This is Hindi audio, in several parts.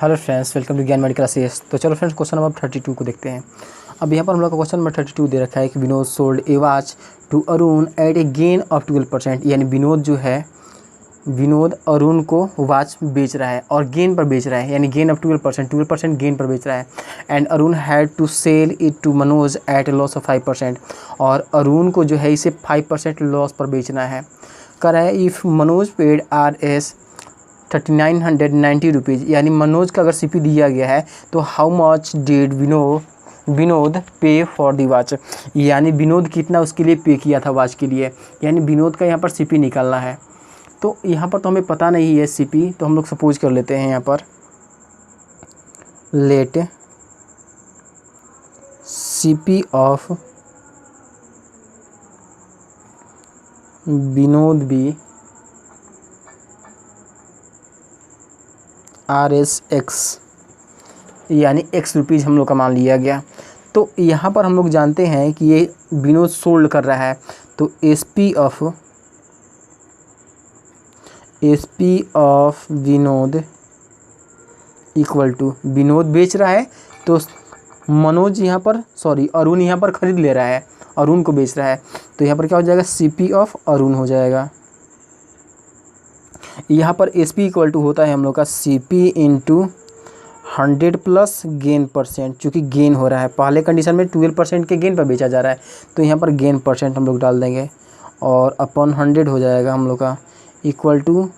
हेलो फ्रेंड्स, वेलकम टू ज्ञान मेडिकल क्लासेस। तो चलो फ्रेंड्स, क्वेश्चन नंबर 32 को देखते हैं। अब यहाँ पर हम लोग का क्वेश्चन नंबर 32 दे रखा है कि Vinod sold a watch to Arun at a gain of 12%। यानी विनोद जो है, विनोद अरुण को वॉच बेच रहा है और गेन पर बेच रहा है, यानी गेन ऑफ 12% गेन पर बेच रहा है। And Arun had to sell it to Manoj at a loss of 5%। और अरुण को जो है इसे 5% लॉस पर बेचना है। कर है if Manoj paid RS 3990 rupees. यानी मनोज का अगर CP दिया गया है तो हाउ मच डिड विनोद पे फॉर दी वॉच। यानी विनोद कितना उसके लिए पे किया था वॉच के लिए। यानी विनोद का यहाँ पर CP निकालना है। तो यहाँ पर तो हमें पता नहीं है CP, तो हम लोग सपोज कर लेते हैं यहाँ पर लेट CP ऑफ विनोद भी RSX, यानी X रुपीज़ हम लोग का मान लिया गया। तो यहाँ पर हम लोग जानते हैं कि ये विनोद सोल्ड कर रहा है, तो SP of Vinod equal to, Vinod बेच रहा है तो मनोज यहाँ पर अरुण यहाँ पर ख़रीद ले रहा है, अरुण को बेच रहा है। तो यहाँ पर क्या हो जाएगा, CP ऑफ अरुण हो जाएगा। यहाँ पर SP इक्वल टू होता है हम लोग का CP इंटू 100 प्लस गेन %, चूँकि गेन हो रहा है। पहले कंडीशन में 12% के गेन पर बेचा जा रहा है, तो यहाँ पर गेन % हम लोग डाल देंगे और अपॉन 100 हो जाएगा हम लोग का, equal to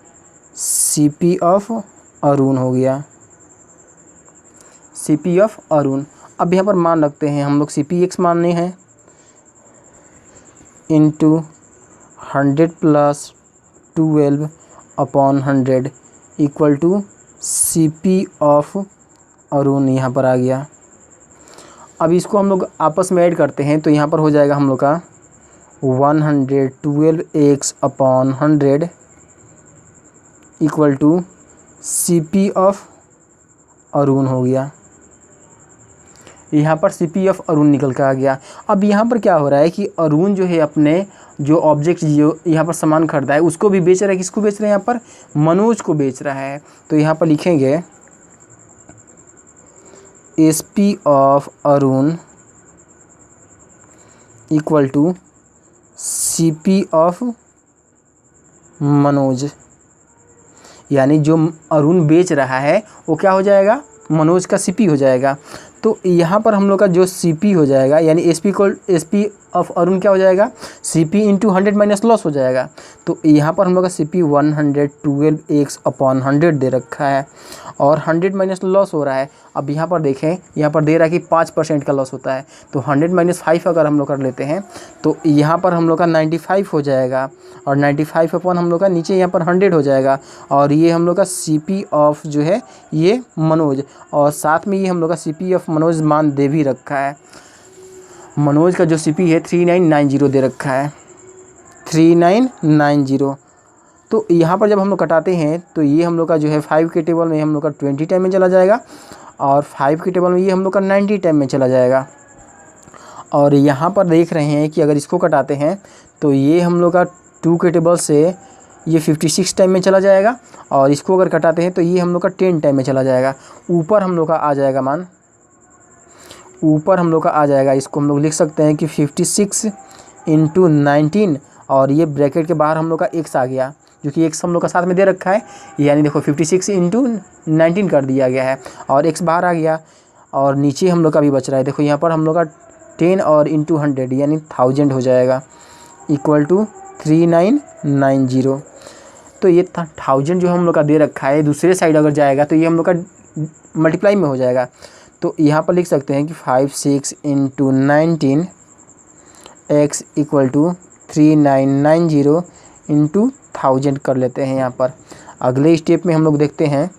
CP of Arun हो गया, CP ऑफ अरुण। अब यहाँ पर मान रखते हैं हम लोग, CPX मानने हैं, into 100 plus 12 upon 100 equal to CP of Arun यहाँ पर आ गया। अब इसको हम लोग आपस में ऐड करते हैं, तो यहाँ पर हो जाएगा हम लोग का 112x upon 100 equal to CP of Arun हो गया। यहाँ पर CP ऑफ अरुण निकल कर आ गया। अब यहाँ पर क्या हो रहा है कि अरुण जो है अपने जो ऑब्जेक्ट जो यहाँ पर सामान खरीदा है उसको भी बेच रहा है। किसको बेच रहा है, यहाँ पर मनोज को बेच रहा है। तो यहाँ पर लिखेंगे SP of Arun equal to CP of Manoj. यानी जो अरुण बेच रहा है वो क्या हो जाएगा, मनोज का CP हो जाएगा। तो यहाँ पर हम लोग का जो CP हो जाएगा, यानी SP ऑफ अरुण क्या हो जाएगा, CP इंटू 100 माइनस लॉस हो जाएगा। तो यहाँ पर हम लोग का CP 112x अपॉन 100 दे रखा है और 100 माइनस लॉस हो रहा है। अब यहाँ पर देखें, यहाँ पर दे रहा है कि 5% का लॉस होता है, तो 100 माइनस 5 अगर हम लोग कर लेते हैं तो यहाँ पर हम लोग का 95 हो जाएगा और 95 अपॉन हम लोग का नीचे यहाँ पर 100 हो जाएगा। और ये हम लोग का CP ऑफ जो है ये मनोज, और साथ में ये हम लोग का CP ऑफ मनोज मान दे भी रखा है। मनोज का जो CP है 3990 दे रखा है, 3990। तो यहाँ पर जब हम लोग कटाते हैं तो ये हम लोग का जो है 5 के टेबल में हम लोग का 20 टाइम में चला जाएगा और 5 के टेबल में ये हम लोग का 90 टाइम में चला जाएगा। और यहाँ पर देख रहे हैं कि अगर इसको कटाते हैं तो ये हम लोग का 2 के टेबल से ये 56 टाइम में चला जाएगा और इसको अगर कटाते हैं तो ये हम लोग का 10 टाइम में चला जाएगा। ऊपर हम लोग का आ जाएगा मान, ऊपर हम लोग का आ जाएगा, इसको हम लोग लिख सकते हैं कि 56 इंटू 19 और ये ब्रैकेट के बाहर हम लोग का x आ गया, जो कि x हम लोग का साथ में दे रखा है। यानी देखो 56 इंटू 19 कर दिया गया है और x बाहर आ गया और नीचे हम लोग का भी बच रहा है। देखो यहाँ पर हम लोग का 10 और इंटू 100 यानी 1000 हो जाएगा, इक्वल टू 3990। तो ये 1000 जो हम लोग का दे रखा है, दूसरे साइड अगर जाएगा तो ये हम लोग का मल्टीप्लाई में हो जाएगा। तो यहाँ पर लिख सकते हैं कि 56 into 19 x equal to 3990 into 1000 कर लेते हैं। यहाँ पर अगले स्टेप में हम लोग देखते हैं,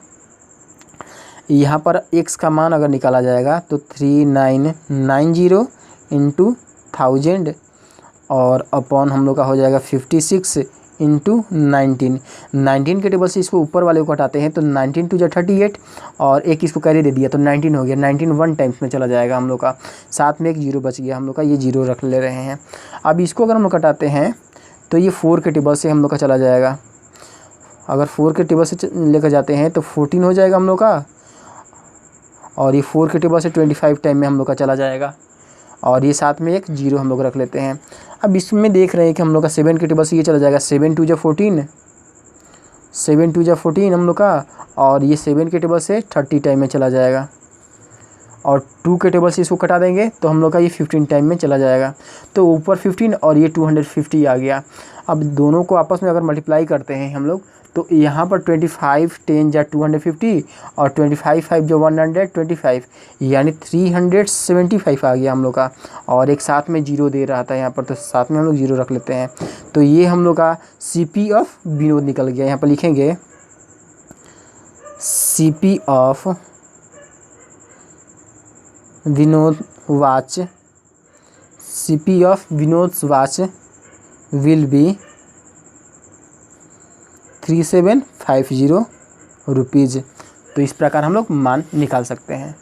यहाँ पर x का मान अगर निकाला जाएगा तो 3990 इंटू 1000 और अपॉन हम लोग का हो जाएगा 56 इंटू 19 के टेबल से इसको ऊपर वाले को हटाते हैं तो 19 टू 38 और एक इसको कैरी दे दिया तो 19 हो गया। 19 1 टाइम्स में चला जाएगा हम लोग का, साथ में एक 0 बच गया हम लोग का, ये 0 रख ले रहे हैं। अब इसको अगर हम लोग हटाते हैं तो ये 4 के टेबल से हम लोग का चला जाएगा। अगर 4 के टेबल से लेकर जाते हैं तो 14 हो जाएगा हम लोग का, और ये 4 के टेबल से 25 टाइम में हम लोग का चला जाएगा, और ये साथ में एक 0 हम लोग रख लेते हैं। अब इसमें देख रहे हैं कि हम लोग का 7 के टेबल से ये चला जाएगा 7 2 जा 14, 7 2 जा 14 हम लोग का, और ये 7 के टेबल से 30 टाइम में चला जाएगा, और 2 के टेबल से इसको कटा देंगे तो हम लोग का ये 15 टाइम में चला जाएगा। तो ऊपर 15 और ये 250 आ गया। अब दोनों को आपस में अगर मल्टीप्लाई करते हैं हम लोग तो यहाँ पर 25 10 जा 250 और 25 5 जो 125, यानी 375 आ गया हम लोग का, और एक साथ में 0 दे रहा था यहाँ पर, तो साथ में हम लोग 0 रख लेते हैं। तो ये हम लोग का CP ऑफ विनोद निकल गया। यहाँ पर लिखेंगे CP of Vinod watch, CP of Vinod watch will be 3750 rupees. तो इस प्रकार हम लोग मान निकाल सकते हैं।